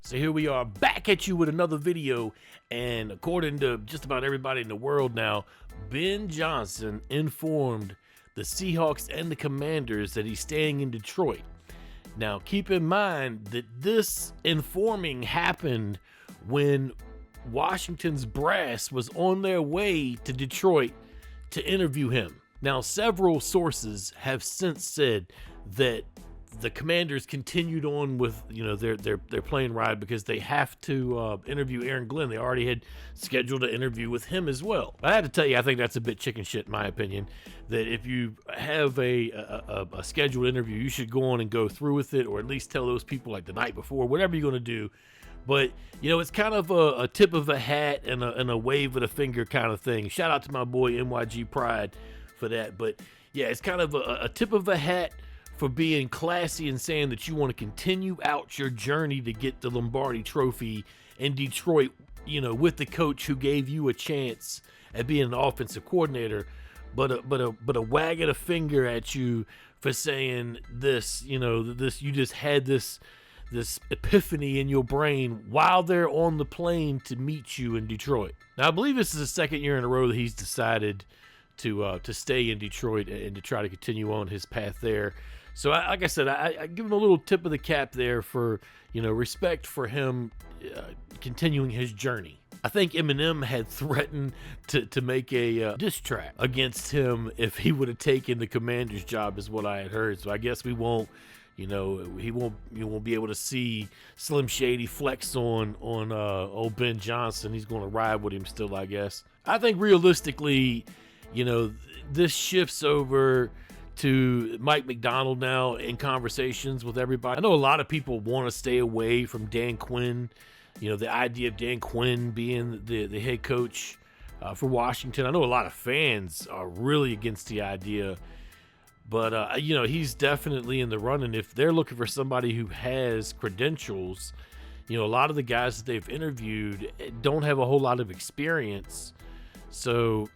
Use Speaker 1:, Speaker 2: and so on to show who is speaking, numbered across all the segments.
Speaker 1: So here we are back at you with another video, and according to just about everybody in the world now, Ben Johnson informed the Seahawks and the Commanders that he's staying in Detroit. Now keep in mind that this informing happened when Washington's brass was on their way to Detroit to interview him. Now several sources have since said that the Commanders continued on with, their plane ride because they have to interview Aaron Glenn. They already had scheduled an interview with him as well. I had to tell you, I think that's a bit chicken shit in my opinion, that if you have a scheduled interview, you should go on and go through with it, or at least tell those people like the night before, whatever you're going to do. But, it's kind of a tip of a hat and a wave of the finger kind of thing. Shout out to my boy NYG Pride for that. But, yeah, it's kind of a tip of a hat for being classy and saying that you want to continue out your journey to get the Lombardi Trophy in Detroit, with the coach who gave you a chance at being an offensive coordinator, but a wag of the finger at you for saying this, you just had this epiphany in your brain while they're on the plane to meet you in Detroit. Now, I believe this is the second year in a row that he's decided to stay in Detroit and to try to continue on his path there. So, like I said, I give him a little tip of the cap there for, respect for him continuing his journey. I think Eminem had threatened to make a diss track against him if he would have taken the Commander's job, is what I had heard. So I guess we won't, you won't be able to see Slim Shady flex on old Ben Johnson. He's going to ride with him still, I guess. I think realistically, this shifts over to Mike Macdonald now in conversations with everybody. I know a lot of people want to stay away from Dan Quinn. The idea of Dan Quinn being the head coach for Washington. I know a lot of fans are really against the idea, but he's definitely in the running. If they're looking for somebody who has credentials, a lot of the guys that they've interviewed don't have a whole lot of experience. So,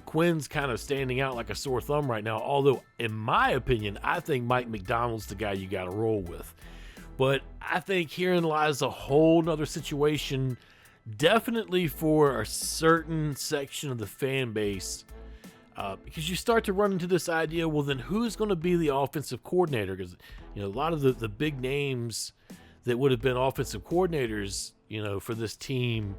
Speaker 1: Quinn's kind of standing out like a sore thumb right now. Although, in my opinion, I think Mike Macdonald's the guy you got to roll with. But I think herein lies a whole nother situation, definitely for a certain section of the fan base. Because you start to run into this idea, well, then who's going to be the offensive coordinator? Because, a lot of the big names that would have been offensive coordinators, for this team,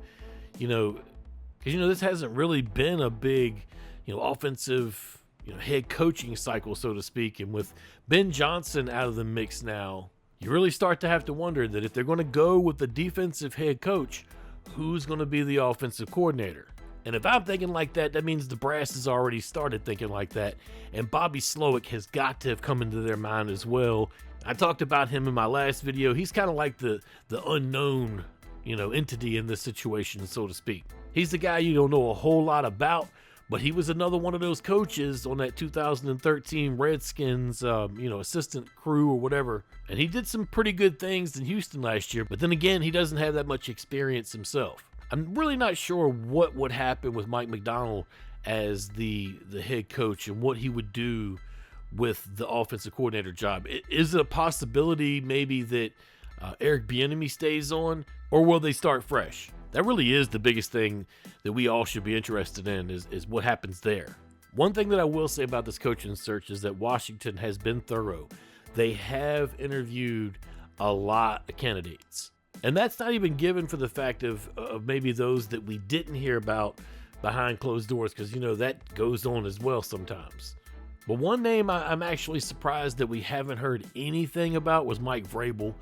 Speaker 1: because, this hasn't really been a big, offensive, head coaching cycle, so to speak. And with Ben Johnson out of the mix now, you really start to have to wonder that if they're going to go with the defensive head coach, who's going to be the offensive coordinator? And if I'm thinking like that, that means the brass has already started thinking like that. And Bobby Slowick has got to have come into their mind as well. I talked about him in my last video. He's kind of like the unknown, entity in this situation, so to speak. He's the guy you don't know a whole lot about, but he was another one of those coaches on that 2013 Redskins, assistant crew or whatever. And he did some pretty good things in Houston last year, but then again, he doesn't have that much experience himself. I'm really not sure what would happen with Mike Macdonald as the head coach and what he would do with the offensive coordinator job. Is it a possibility maybe that Eric Bieniemy stays on, or will they start fresh? That really is the biggest thing that we all should be interested in is what happens there. One thing that I will say about this coaching search is that Washington has been thorough. They have interviewed a lot of candidates. And that's not even given for the fact of maybe those that we didn't hear about behind closed doors, because, that goes on as well sometimes. But one name I'm actually surprised that we haven't heard anything about was Mike Vrabel.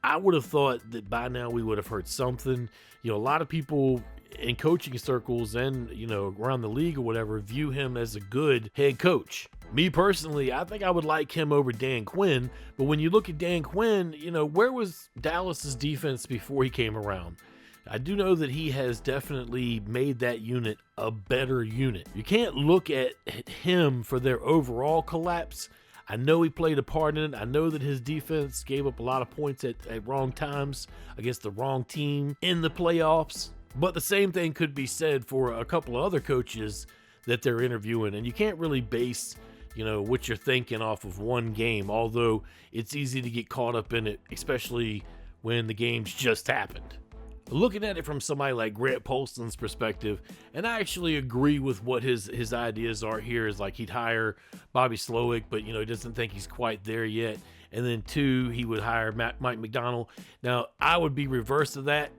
Speaker 1: I would have thought that by now we would have heard something. A lot of people in coaching circles and, around the league or whatever view him as a good head coach. Me personally, I think I would like him over Dan Quinn. But when you look at Dan Quinn, where was Dallas's defense before he came around? I do know that he has definitely made that unit a better unit. You can't look at him for their overall collapse. I know he played a part in it. I know that his defense gave up a lot of points at wrong times against the wrong team in the playoffs. But the same thing could be said for a couple of other coaches that they're interviewing. And you can't really base, what you're thinking off of one game, although it's easy to get caught up in it, especially when the game's just happened. Looking at it from somebody like Grant Polston's perspective, and I actually agree with what his ideas are here, is like he'd hire Bobby Slowick, but he doesn't think he's quite there yet. And then 2, he would hire Mike Macdonald. Now, I would be reverse of that,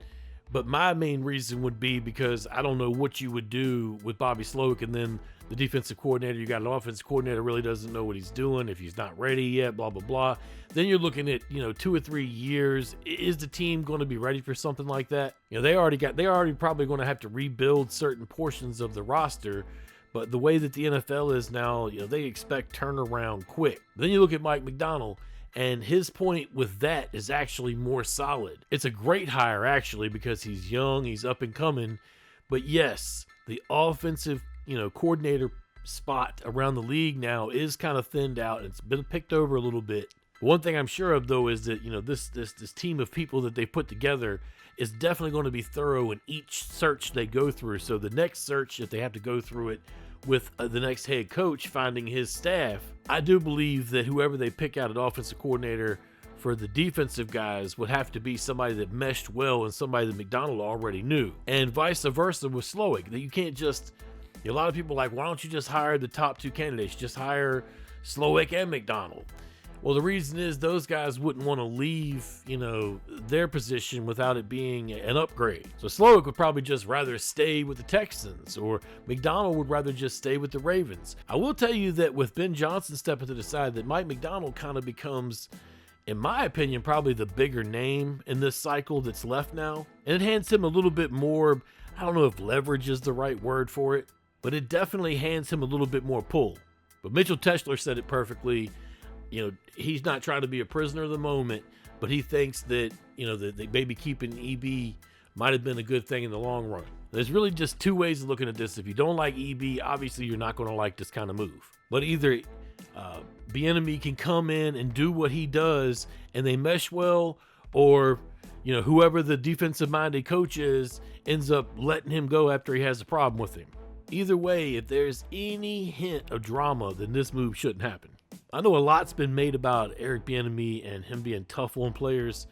Speaker 1: but my main reason would be because I don't know what you would do with Bobby Slowick, and then the defensive coordinator, you got an offensive coordinator really doesn't know what he's doing, if he's not ready yet, blah, blah, blah. Then you're looking at, 2 or 3 years. Is the team going to be ready for something like that? They already probably going to have to rebuild certain portions of the roster, but the way that the NFL is now, they expect turnaround quick. Then you look at Mike Macdonald, and his point with that is actually more solid. It's a great hire, actually, because he's young, he's up and coming. But yes, the offensive, coordinator spot around the league now is kind of thinned out. It's been picked over a little bit. One thing I'm sure of, though, is that, this team of people that they put together is definitely going to be thorough in each search they go through. So the next search, if they have to go through it with the next head coach finding his staff, I do believe that whoever they pick out at offensive coordinator for the defensive guys would have to be somebody that meshed well and somebody that Macdonald already knew. And vice versa with Slowick. That you can't just, a lot of people are like, why don't you just hire the top 2 candidates? Just hire Slowick and Macdonald. Well, the reason is those guys wouldn't want to leave, their position without it being an upgrade. So Slowick would probably just rather stay with the Texans, or Macdonald would rather just stay with the Ravens. I will tell you that with Ben Johnson stepping to the side, that Mike Macdonald kind of becomes, in my opinion, probably the bigger name in this cycle that's left now. And it hands him a little bit more, I don't know if leverage is the right word for it, but it definitely hands him a little bit more pull. But Mitchell Teschler said it perfectly. He's not trying to be a prisoner of the moment, but he thinks that, that maybe keeping EB might have been a good thing in the long run. There's really just 2 ways of looking at this. If you don't like EB, obviously you're not going to like this kind of move. But either Bieniemy can come in and do what he does and they mesh well, or, whoever the defensive-minded coach is ends up letting him go after he has a problem with him. Either way, if there's any hint of drama, then this move shouldn't happen. I know a lot's been made about Eric Bieniemy and him being tough on players.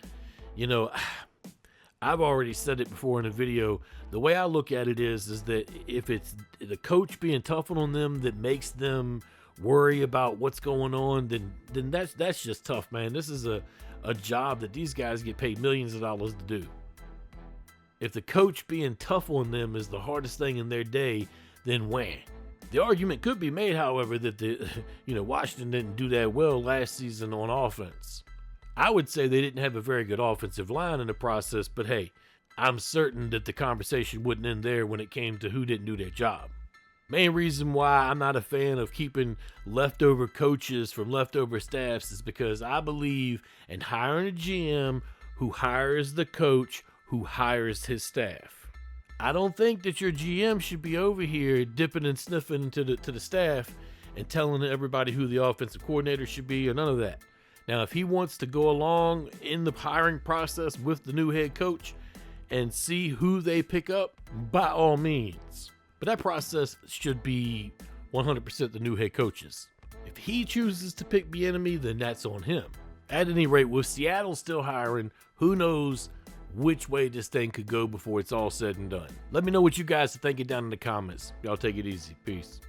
Speaker 1: I've already said it before in a video. The way I look at it is that if it's the coach being tough on them that makes them worry about what's going on, then that's just tough, man. This is a job that these guys get paid millions of dollars to do. If the coach being tough on them is the hardest thing in their day, then wham. The argument could be made, however, that Washington didn't do that well last season on offense. I would say they didn't have a very good offensive line in the process, but hey, I'm certain that the conversation wouldn't end there when it came to who didn't do their job. Main reason why I'm not a fan of keeping leftover coaches from leftover staffs is because I believe in hiring a GM who hires the coach who hires his staff. I don't think that your GM should be over here dipping and sniffing to the staff and telling everybody who the offensive coordinator should be, or none of that. Now, if he wants to go along in the hiring process with the new head coach and see who they pick up, by all means. But that process should be 100% the new head coaches. If he chooses to pick Bieniemy, then that's on him. At any rate, with Seattle still hiring, who knows which way this thing could go before it's all said and done. Let me know what you guys are thinking down in the comments. Y'all take it easy. Peace.